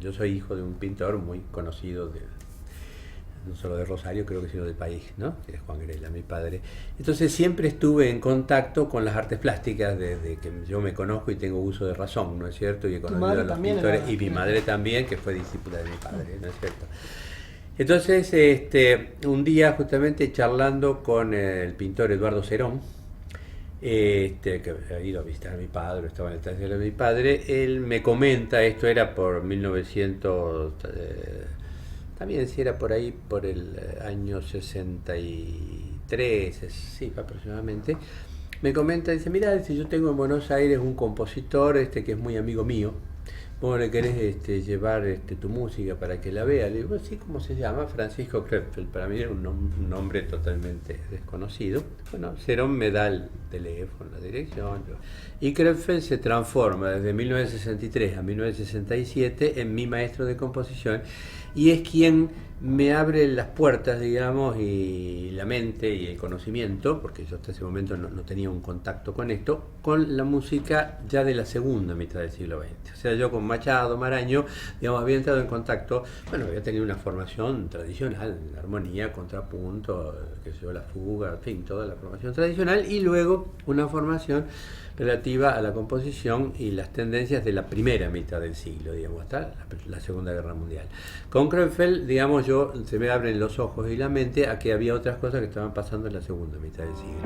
Yo soy hijo de un pintor muy conocido, no solo de Rosario, creo que sino del país, ¿no? Que es Juan Grela, mi padre. Entonces siempre estuve en contacto con las artes plásticas desde que yo me conozco y tengo uso de razón, ¿no es cierto? Y he Tu conocido madre a los también pintores, era... y mi madre también, que fue discípula de mi padre, ¿no es cierto? Entonces, un día justamente charlando con el pintor Eduardo Cerón, que había ido a visitar a mi padre, estaba en el taller de mi padre, él me comenta, esto era por 1900, también si era por ahí, por el año 63, sí, aproximadamente, me comenta, dice, mira, dice, yo tengo en Buenos Aires un compositor que es muy amigo mío, vos le querés llevar tu música para que la vea. Le digo, sí, ¿cómo se llama? Francisco Krepfel. Para mí era un nombre totalmente desconocido. Bueno, Cerón me da el teléfono, la dirección. Y Krepfel se transforma desde 1963 a 1967 en mi maestro de composición y es quien me abre las puertas, digamos, y la mente y el conocimiento, porque yo hasta ese momento no tenía un contacto con esto, con la música ya de la segunda mitad del siglo XX. O sea, yo con Machado, Maraño, digamos, había entrado en contacto, bueno, había tenido una formación tradicional, armonía, contrapunto, qué sé yo, la fuga, en fin, toda la formación tradicional, y luego una formación relativa a la composición y las tendencias de la primera mitad del siglo, digamos, hasta la Segunda Guerra Mundial. Con Krepfel, digamos, se me abren los ojos y la mente a que había otras cosas que estaban pasando en la segunda mitad del siglo.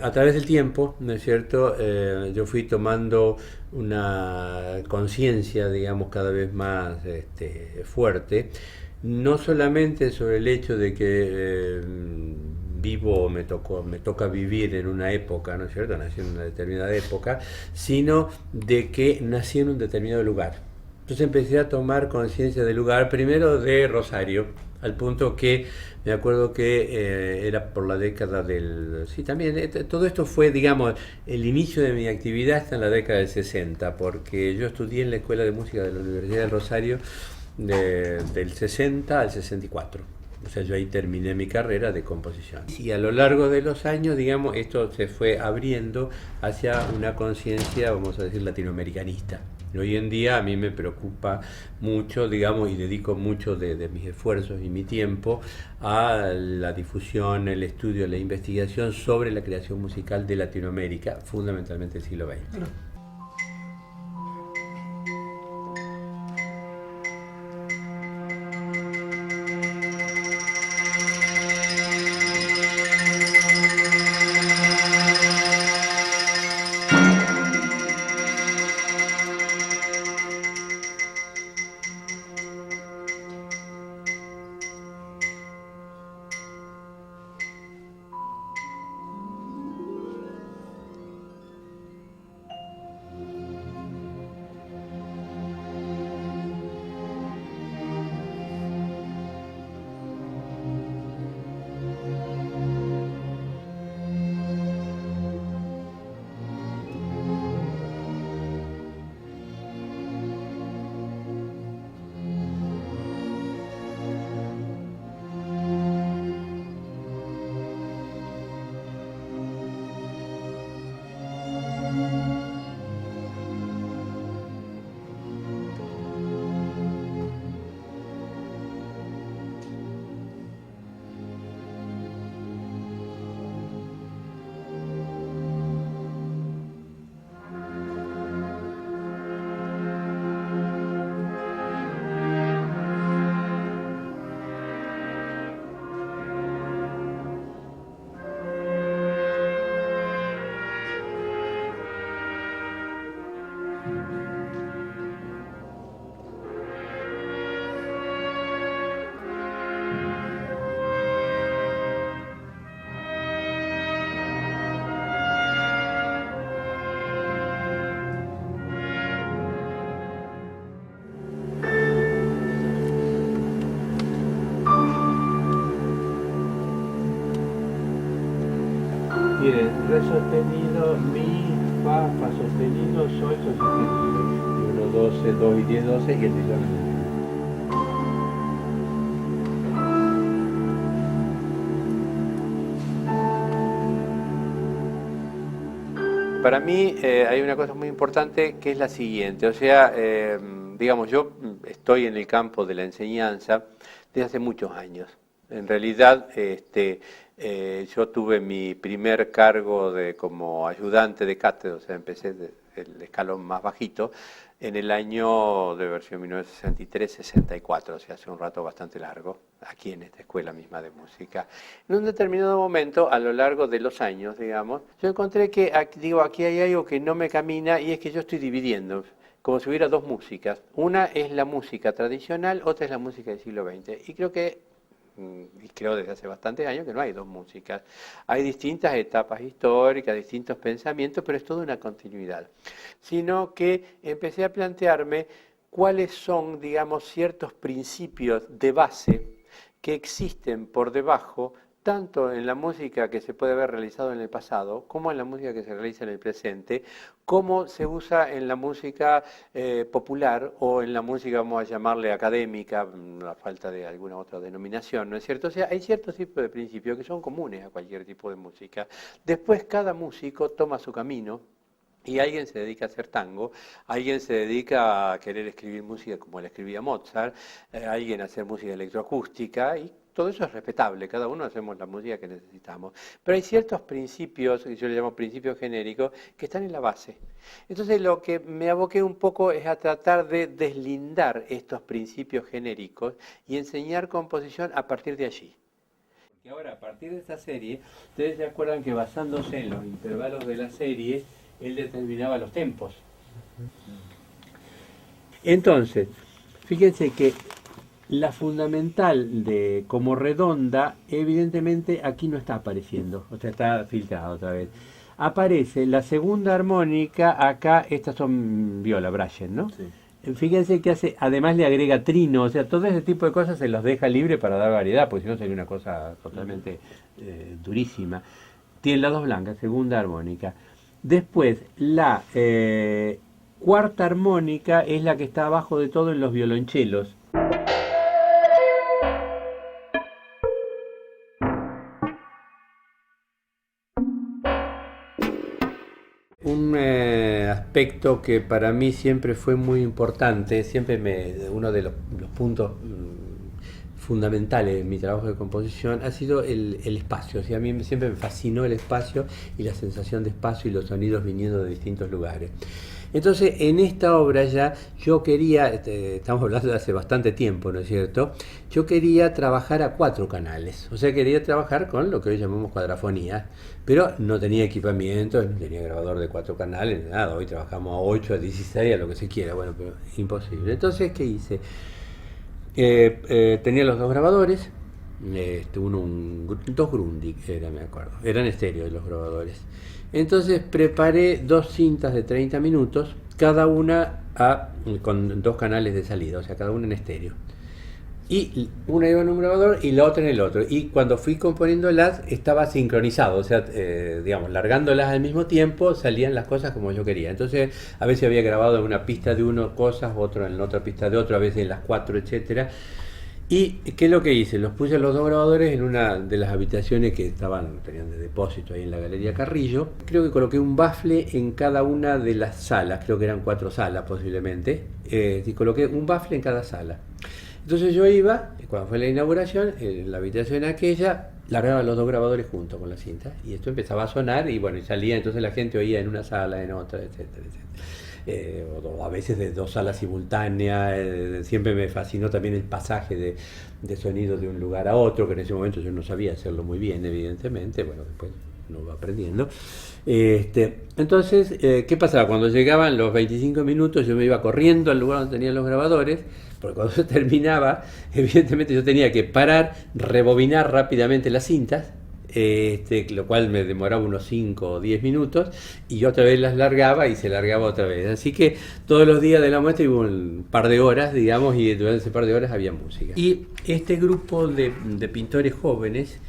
a través del tiempo, ¿no es cierto? Yo fui tomando una conciencia, digamos, cada vez más fuerte, no solamente sobre el hecho de que vivo, me toca vivir en una época, ¿no es cierto? Nací en una determinada época, sino de que nací en un determinado lugar. Entonces empecé a tomar conciencia del lugar, primero de Rosario, al punto que me acuerdo que era por la década del... Sí, también, todo esto fue, digamos, el inicio de mi actividad está en la década del 60, porque yo estudié en la Escuela de Música de la Universidad de Rosario del 60 al 64. O sea, yo ahí terminé mi carrera de composición. Y a lo largo de los años, digamos, esto se fue abriendo hacia una conciencia, vamos a decir, latinoamericanista. Hoy en día a mí me preocupa mucho, digamos, y dedico mucho de mis esfuerzos y mi tiempo a la difusión, el estudio, la investigación sobre la creación musical de Latinoamérica, fundamentalmente del siglo XX. Miren, re sostenido, mi, fa sostenido, sol sostenido. 1, 12, 2 y 10, 12 y el disonante. Para mí hay una cosa muy importante que es la siguiente, o sea, digamos, yo estoy en el campo de la enseñanza desde hace muchos años. En realidad, yo tuve mi primer cargo como ayudante de cátedra, o sea, empecé el escalón más bajito, en el año de versión 1963-64, o sea, hace un rato bastante largo, aquí en esta escuela misma de música. En un determinado momento, a lo largo de los años, digamos, yo encontré que, aquí hay algo que no me camina y es que yo estoy dividiendo, como si hubiera dos músicas. Una es la música tradicional, otra es la música del siglo XX. Y creo desde hace bastantes años que no hay dos músicas. Hay distintas etapas históricas, distintos pensamientos, pero es toda una continuidad. Sino que empecé a plantearme cuáles son, digamos, ciertos principios de base que existen por debajo, tanto en la música que se puede haber realizado en el pasado, como en la música que se realiza en el presente, como se usa en la música popular o en la música, vamos a llamarle académica, a falta de alguna otra denominación, ¿no es cierto? O sea, hay ciertos tipos de principios que son comunes a cualquier tipo de música. Después cada músico toma su camino. Y alguien se dedica a hacer tango, alguien se dedica a querer escribir música como la escribía Mozart, alguien a hacer música electroacústica, y todo eso es respetable, cada uno hacemos la música que necesitamos. Pero hay ciertos principios, que yo le llamo principios genéricos, que están en la base. Entonces lo que me aboqué un poco es a tratar de deslindar estos principios genéricos y enseñar composición a partir de allí. Que ahora, a partir de esta serie, ustedes se acuerdan que basándose en los intervalos de la serie, él determinaba los tempos. Entonces, fíjense que la fundamental de como redonda, evidentemente aquí no está apareciendo, o sea, está filtrada otra vez. Aparece la segunda armónica, acá, estas son viola, Brachen, ¿no? Sí. Fíjense que hace, además le agrega trino, o sea, todo ese tipo de cosas se los deja libre para dar variedad, porque si no sería una cosa totalmente durísima. Tiene las dos blancas, segunda armónica. Después, la cuarta armónica es la que está abajo de todo en los violonchelos. Un aspecto que para mí siempre fue muy importante, uno de los puntos fundamentales en mi trabajo de composición ha sido el espacio. O sea, a mí siempre me fascinó el espacio y la sensación de espacio y los sonidos viniendo de distintos lugares. Entonces, en esta obra ya yo quería, estamos hablando de hace bastante tiempo, ¿no es cierto? Yo quería trabajar a 4 canales, o sea, quería trabajar con lo que hoy llamamos cuadrafonía, pero no tenía equipamiento, no tenía grabador de 4 canales, nada, hoy trabajamos a 8, a 16, a lo que se quiera, bueno, pero imposible. Entonces, ¿qué hice? Tenía los 2 grabadores, dos Grundig, me acuerdo, eran estéreo los grabadores. Entonces preparé 2 cintas de 30 minutos, cada una con 2 canales de salida, o sea, cada una en estéreo. Y una iba en un grabador y la otra en el otro. Y cuando fui componiéndolas estaba sincronizado, o sea, digamos, largándolas al mismo tiempo salían las cosas como yo quería. Entonces, a veces había grabado en una pista de uno cosas, otro en la otra pista de otro, a veces en las 4, etcétera. ¿Y qué es lo que hice? Los puse los 2 grabadores en una de las habitaciones que tenían de depósito ahí en la Galería Carrillo. Creo que coloqué un bafle en cada una de las salas, creo que eran 4 salas posiblemente, y coloqué un bafle en cada sala. Entonces yo iba, cuando fue la inauguración, en la habitación aquella, largaba los 2 grabadores juntos con la cinta, y esto empezaba a sonar, y bueno, y salía, entonces la gente oía en una sala, en otra, etcétera, etcétera. O a veces de 2 salas simultáneas. Siempre me fascinó también el pasaje de sonido de un lugar a otro, que en ese momento yo no sabía hacerlo muy bien, evidentemente. Bueno, después uno va aprendiendo. Entonces, ¿qué pasaba? Cuando llegaban los 25 minutos yo me iba corriendo al lugar donde tenían los grabadores, porque cuando se terminaba, evidentemente yo tenía que parar, rebobinar rápidamente las cintas, lo cual me demoraba unos 5 o 10 minutos, y otra vez las largaba y se largaba otra vez. Así que todos los días de la muestra hubo un par de horas, digamos, y durante ese par de horas había música. Y este grupo de pintores jóvenes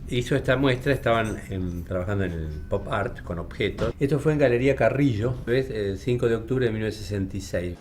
hizo esta muestra, estaban trabajando en el pop art con objetos. Esto fue en Galería Carrillo, ¿ves? El 5 de octubre de 1966.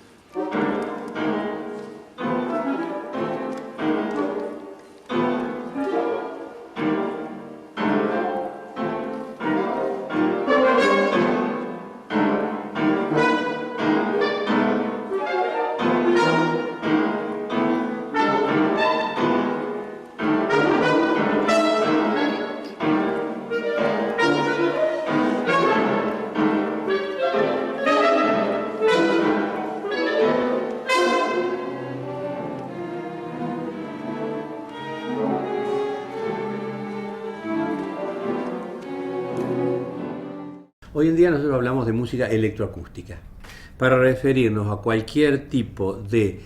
Hoy en día nosotros hablamos de música electroacústica para referirnos a cualquier tipo de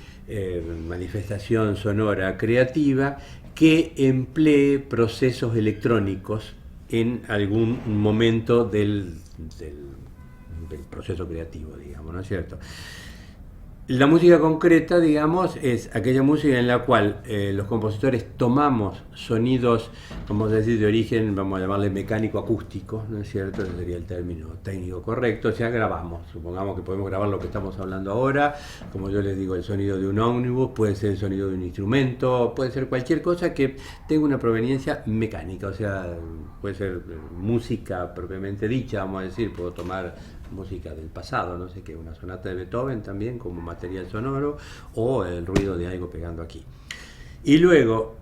manifestación sonora creativa que emplee procesos electrónicos en algún momento del proceso creativo, digamos, ¿no es cierto? La música concreta, digamos, es aquella música en la cual los compositores tomamos sonidos, vamos a decir, de origen, vamos a llamarle mecánico-acústico, ¿no es cierto? Ese sería el término técnico correcto. O sea, grabamos. Supongamos que podemos grabar lo que estamos hablando ahora, como yo les digo, el sonido de un ómnibus, puede ser el sonido de un instrumento, puede ser cualquier cosa que tenga una proveniencia mecánica, o sea, puede ser música propiamente dicha, vamos a decir, puedo tomar música del pasado, no sé qué, una sonata de Beethoven también como material sonoro, o el ruido de algo pegando aquí. Y luego,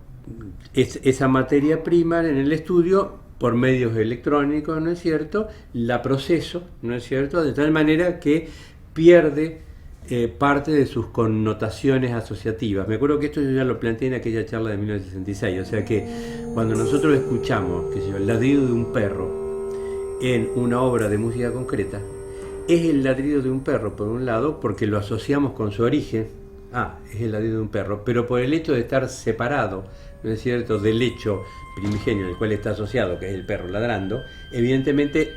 esa materia prima en el estudio, por medios electrónicos, ¿no es cierto?, la proceso, ¿no es cierto?, de tal manera que pierde parte de sus connotaciones asociativas. Me acuerdo que esto yo ya lo planteé en aquella charla de 1966, o sea que cuando nosotros escuchamos, qué sé yo, el ladrido de un perro en una obra de música concreta, es el ladrido de un perro, por un lado, porque lo asociamos con su origen, es el ladrido de un perro, pero por el hecho de estar separado, ¿no es cierto?, del hecho primigenio al cual está asociado, que es el perro ladrando, evidentemente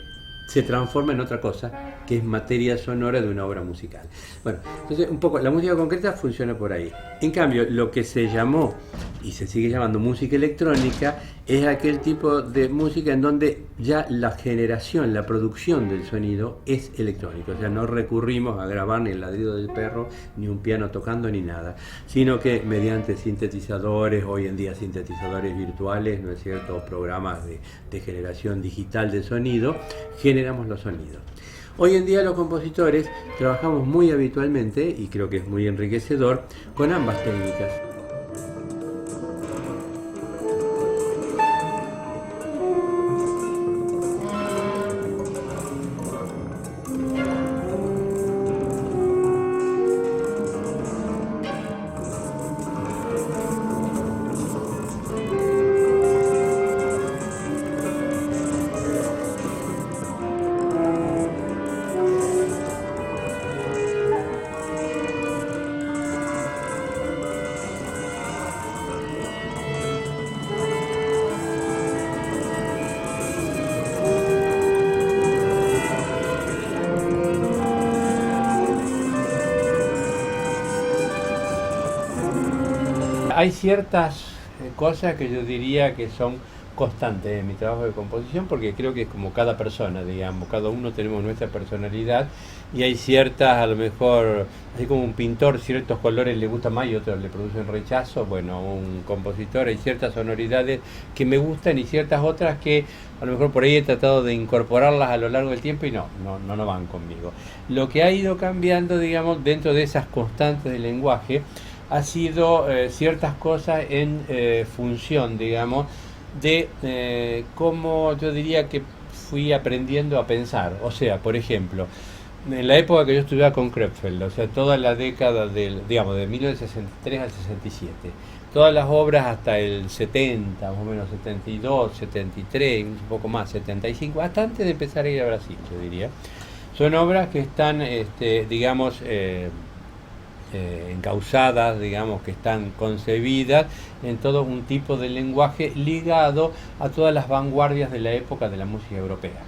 se transforma en otra cosa, que es materia sonora de una obra musical. Bueno, entonces un poco la música concreta funciona por ahí. En cambio, lo que se llamó y se sigue llamando música electrónica es aquel tipo de música en donde ya la generación, la producción del sonido es electrónica, o sea, no recurrimos a grabar ni el ladrido del perro, ni un piano tocando, ni nada, sino que mediante sintetizadores, hoy en día sintetizadores virtuales, ¿no es cierto?, programas de generación digital de sonido, generamos los sonidos. Hoy en día los compositores trabajamos muy habitualmente, y creo que es muy enriquecedor, con ambas técnicas. Hay ciertas cosas que yo diría que son constantes en mi trabajo de composición, porque creo que es como cada persona, digamos, cada uno tenemos nuestra personalidad y hay ciertas, a lo mejor, así como un pintor, ciertos colores le gustan más y otros le producen rechazo. Bueno, un compositor, hay ciertas sonoridades que me gustan y ciertas otras que a lo mejor por ahí he tratado de incorporarlas a lo largo del tiempo y no van conmigo. Lo que ha ido cambiando, digamos, dentro de esas constantes del lenguaje, ha sido ciertas cosas en función, digamos, de cómo yo diría que fui aprendiendo a pensar. O sea, por ejemplo, en la época que yo estudiaba con Krefeld, o sea, toda la década digamos, de 1963 al 67, todas las obras hasta el 70, más o menos 72, 73, un poco más, 75, hasta antes de empezar a ir a Brasil, yo diría, son obras que están, digamos, encausadas, digamos, que están concebidas en todo un tipo de lenguaje ligado a todas las vanguardias de la época de la música europea.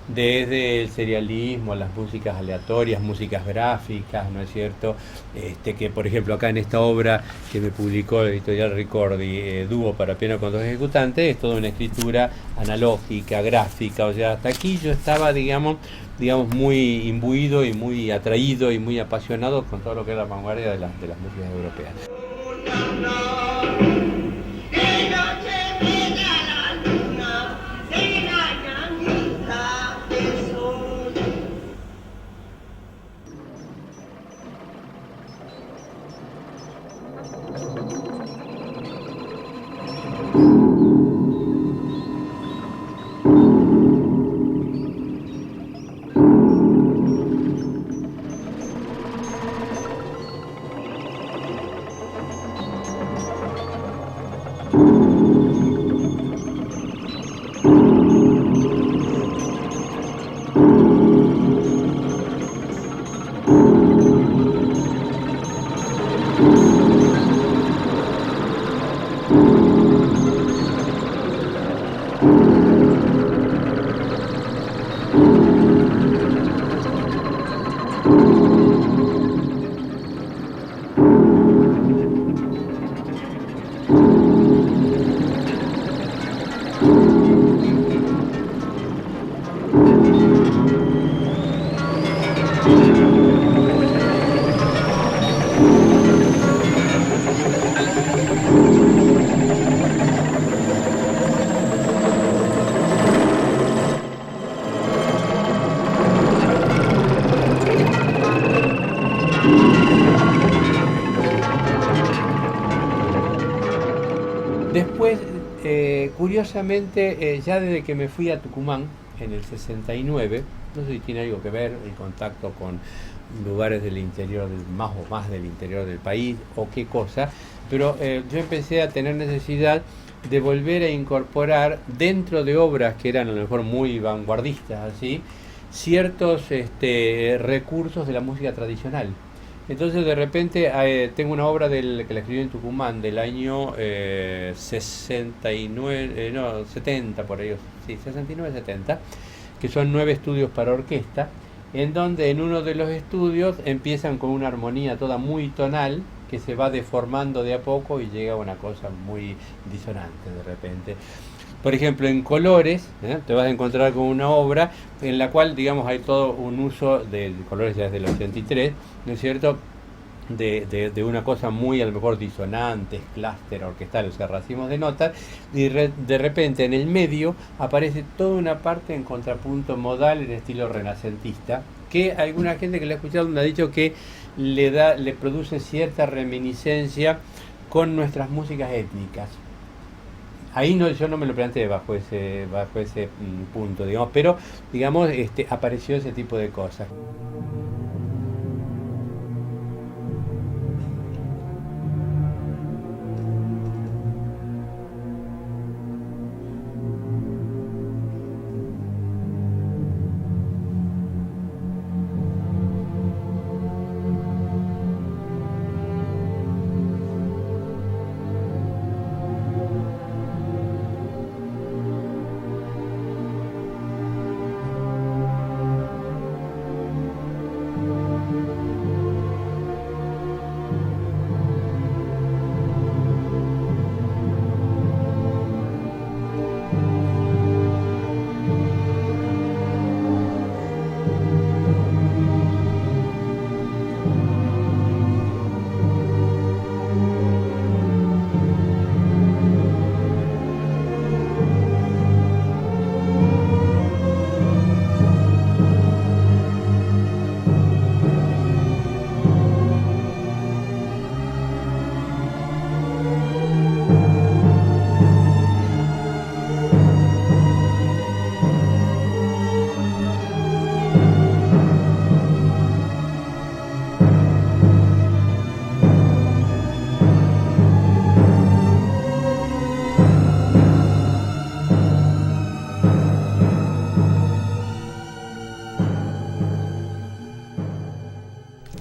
Desde el serialismo, las músicas aleatorias, músicas gráficas, ¿no es cierto? Que por ejemplo acá en esta obra que me publicó la editorial Ricordi, dúo para piano con dos ejecutantes, es toda una escritura analógica, gráfica, o sea, hasta aquí yo estaba, digamos, muy imbuido y muy atraído y muy apasionado con todo lo que es la vanguardia de las músicas europeas. Después, curiosamente, ya desde que me fui a Tucumán en el 69, no sé si tiene algo que ver el contacto lugares del interior, más o más del interior del país, o qué cosa, pero yo empecé a tener necesidad de volver a incorporar dentro de obras que eran a lo mejor muy vanguardistas, así, ciertos recursos de la música tradicional. Entonces de repente tengo una obra que la escribí en Tucumán del año 69, no, 70 por ahí, sí, 69-70, que son 9 estudios para orquesta, en donde en uno de los estudios empiezan con una armonía toda muy tonal, que se va deformando de a poco y llega a una cosa muy disonante de repente. Por ejemplo, en Colores, te vas a encontrar con una obra en la cual, digamos, hay todo un uso de Colores ya desde el 83, ¿no es cierto?, de una cosa muy a lo mejor disonante, clúster orquestal, o sea, racimos de notas, y de repente en el medio aparece toda una parte en contrapunto modal en estilo renacentista, que alguna gente que la ha escuchado me ha dicho que le produce cierta reminiscencia con nuestras músicas étnicas. Ahí no, yo no me lo planteé bajo ese punto, digamos, pero digamos apareció ese tipo de cosas.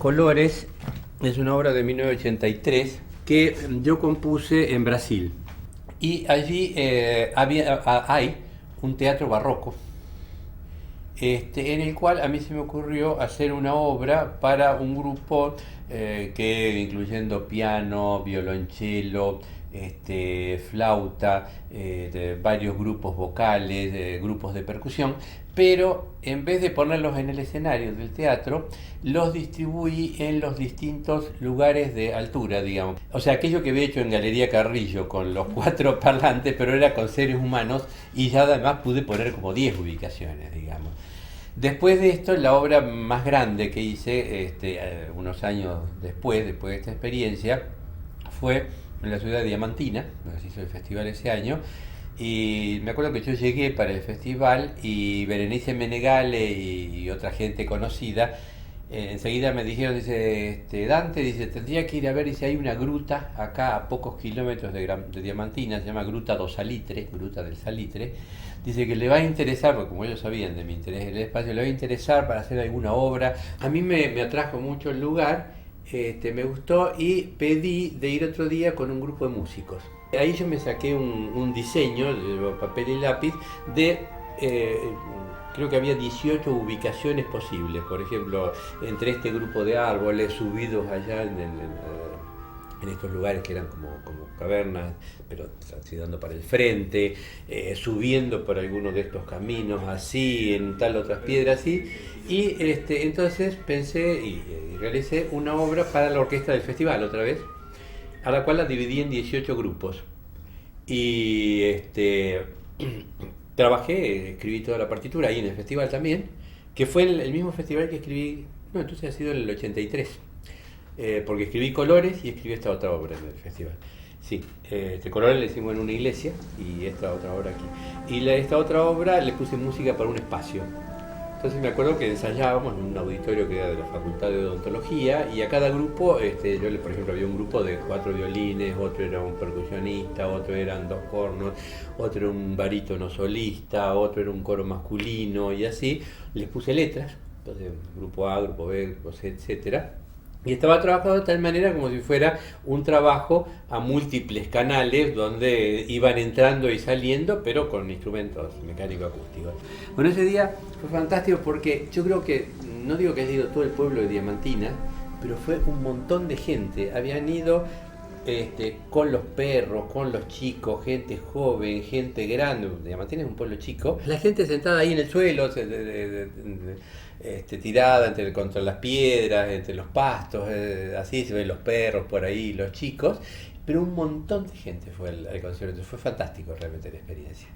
Colores es una obra de 1983 que yo compuse en Brasil. Y allí hay un teatro barroco, en el cual a mí se me ocurrió hacer una obra para un grupo que incluyendo piano, violonchelo, flauta, de varios grupos vocales, grupos de percusión, pero en vez de ponerlos en el escenario del teatro, los distribuí en los distintos lugares de altura, digamos. O sea, aquello que había hecho en Galería Carrillo con los 4 parlantes, pero era con seres humanos, y ya además pude poner como 10 ubicaciones, digamos. Después de esto, la obra más grande que hice, unos años después de esta experiencia, fue en la ciudad de Diamantina, donde se hizo el festival ese año, y me acuerdo que yo llegué para el festival y Berenice Menegale y otra gente conocida enseguida me dijeron, dice, Dante, dice, tendría que ir a ver, dice, hay una gruta acá a pocos kilómetros de Diamantina, se llama Gruta do Salitre, Gruta del Salitre, dice que le va a interesar, porque como ellos sabían de mi interés en el espacio, le va a interesar para hacer alguna obra. A mí me atrajo mucho el lugar, me gustó y pedí de ir otro día con un grupo de músicos. Ahí yo me saqué un diseño de papel y lápiz de... creo que había 18 ubicaciones posibles, por ejemplo, entre este grupo de árboles subidos allá en estos lugares que eran como cavernas, pero así dando para el frente, subiendo por alguno de estos caminos así, en tal otras piedras así, y entonces pensé y realicé una obra para la orquesta del festival otra vez, a la cual la dividí en 18 grupos. Y trabajé, escribí toda la partitura ahí en el festival también, que fue el mismo festival que escribí, no, entonces ha sido en el 83, porque escribí Colores y escribí esta otra obra en el festival. Sí, Colores le hicimos en una iglesia y esta otra obra aquí. Y esta otra obra le puse música para un espacio. Entonces me acuerdo que ensayábamos en un auditorio que era de la Facultad de Odontología y a cada grupo, por ejemplo, había un grupo de 4 violines, otro era un percusionista, otro eran 2 cornos, otro era un barítono solista, otro era un coro masculino y así, les puse letras, entonces grupo A, grupo B, grupo C, etcétera. Y estaba trabajado de tal manera como si fuera un trabajo a múltiples canales donde iban entrando y saliendo, pero con instrumentos mecánico-acústicos. Bueno, ese día fue fantástico porque yo creo que, no digo que haya ido todo el pueblo de Diamantina, pero fue un montón de gente. Habían ido con los perros, con los chicos, gente joven, gente grande. Diamantina es un pueblo chico. La gente sentada ahí en el suelo, tirada contra las piedras, entre los pastos, así se ven los perros por ahí, los chicos. Pero un montón de gente fue al concierto. Fue fantástico realmente la experiencia.